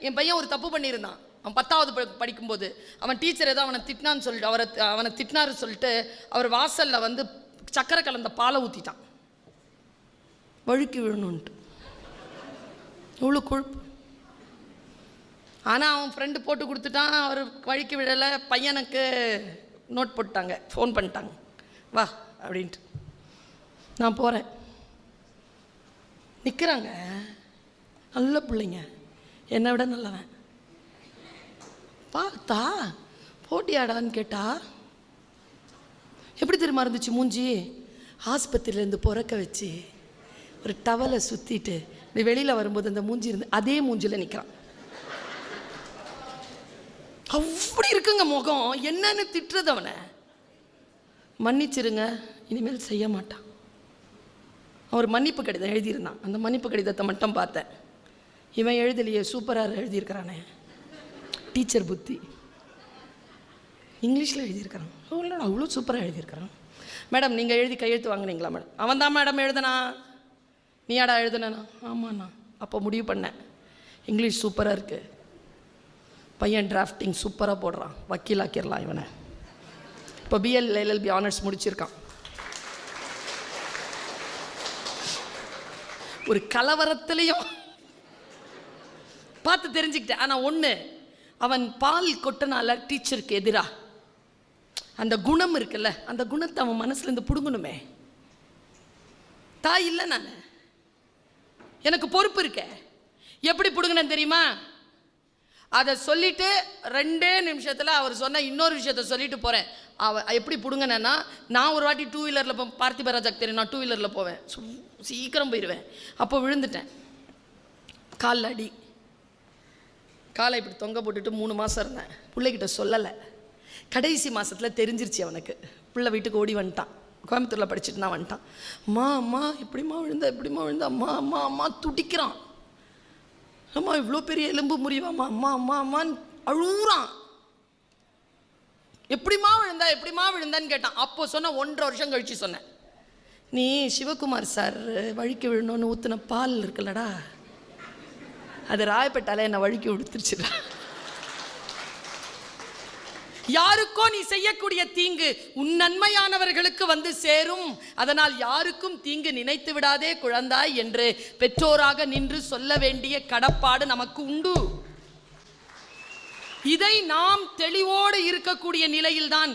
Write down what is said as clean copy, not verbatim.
என் பையன் ஒரு தப்பு பண்ணியிருந்தான். அவன் 10வது படிக்கும்போது அவன் டீச்சர் ஏதோ அவனை திட்டினான்னு சொல்லிட்டு அவனை திட்டினாரு சொல்லிட்டு அவர் வாசலில் வந்து சக்கரை கலந்த பாலை ஊற்றிட்டான். வழுக்கி விழணுன்ட்டு எவ்வளோ கொழுப்பு. ஆனால் அவன் ஃப்ரெண்டு போட்டு கொடுத்துட்டான். அவர் வழுக்கி விழலை. பையனுக்கு நோட் போட்டாங்க, ஃபோன் பண்ணிட்டாங்க, வா அப்படின்ட்டு. நான் போகிறேன். நிற்கிறாங்க நல்ல பிள்ளைங்க, என்னை விட நல்லவன். பார்த்தா போட்டியாடான்னு கேட்டா எப்படி தெரியுமா இருந்துச்சு மூஞ்சி? ஆஸ்பத்திரியிலேருந்து பிறக்க வச்சு ஒரு டவலை சுற்றிட்டு இப்படி வெளியில் வரும்போது அந்த மூஞ்சி இருந்து அதே மூஞ்சியில் நிற்கிறான். அப்படி இருக்குங்க முகம். என்னன்னு திட்டுறது அவனை. மன்னிச்சிருங்க, இனிமேல் செய்ய மாட்டான். அவர் மன்னிப்பு கடிதம் எழுதியிருந்தான். அந்த மன்னிப்பு கடிதத்தை மட்டும் பார்த்தேன். இவன் எழுதலையே, சூப்பராக எழுதியிருக்கிறானே, டீச்சர் புத்தி. இங்கிலீஷில் எழுதியிருக்கிறான். அவ்வளோ சூப்பராக எழுதியிருக்கிறான். மேடம் நீங்கள் எழுதி கையெழுத்து வாங்கினீங்களா? மேடம் அவன் தான் மேடம் எழுதுனா. நீயாடா எழுதுனா? ஆமாண்ணா. அப்போ முடிவு பண்ணேன், இங்கிலீஷ் சூப்பராக இருக்குது, பையன் டிராஃப்டிங் சூப்பராக போடுறான், வக்கீலாக்கிடலாம் இவனை. இப்போ பிஎல் எல்எல்பி ஆனர்ஸ் முடிச்சிருக்கான். ஒரு கலவரத்துலேயும் பார்த்து தெரிஞ்சுக்கிட்டேன். ஆனால் ஒன்று, அவன் பால் கொட்டனால டீச்சருக்கு எதிராக அந்த குணம் இருக்குல்ல, அந்த குணத்தை அவன் மனசுலேருந்து பிடுங்கணுமே. தாய் இல்லை நான், எனக்கு பொறுப்பு இருக்க. எப்படி பிடுங்கினேன் தெரியுமா? அதை சொல்லிட்டு 2 நிமிஷத்தில் அவர் சொன்ன இன்னொரு விஷயத்த சொல்லிட்டு போகிறேன். எப்படி பிடுங்கினேன்னா, நான் ஒரு வாட்டி 2 வீலரில் பார்த்திபராஜாக்கு தெரியும், நான் 2 வீலரில் போவேன், சீக்கிரம் போயிடுவேன். அப்போ விழுந்துட்டேன், காலில் அடி. காலை இப்படி தொங்க போட்டுட்டு 3 மாதம் இருந்தேன். பிள்ளைகிட்ட சொல்லலை. கடைசி மாதத்தில் தெரிஞ்சிருச்சு அவனுக்கு. பிள்ளை வீட்டுக்கு ஓடி வந்துட்டான். கோயம்புத்தூரில் படிச்சுட்டு நான் வந்துட்டான். அம்மா அம்மா இப்படிமா விழுந்த, எப்படிமா விழுந்த, அம்மா அம்மா அம்மா துடிக்கிறான். அம்மா இவ்வளோ பெரிய எலும்பு முறிவாம்மா, அம்மா அம்மா அம்மான்னு அழுகுறான். எப்படிமா விழுந்தா, எப்படிமா விழுந்தான்னு கேட்டான். அப்போ சொன்ன 1.5 வருஷம் கழிச்சு சொன்னேன், நீ சிவகுமார் சார் வழுக்கி விழணும்னு ஊற்றின பால் இருக்குல்லடா, அது ராயப்பேட்டால என்னை வழுக்கி விடுத்துருச்சுடா. யாருக்கோ நீ செய்யக்கூடிய தீங்கு உன் நன்மையானவர்களுக்கு வந்து சேரும். அதனால் யாருக்கும் தீங்கு நினைத்து விடாதே குழந்தாய் என்று பெற்றோராக நின்று சொல்ல வேண்டிய கடப்பாடு நமக்கு உண்டு. இதை நாம் தெளிவோடு இருக்கக்கூடிய நிலையில்தான்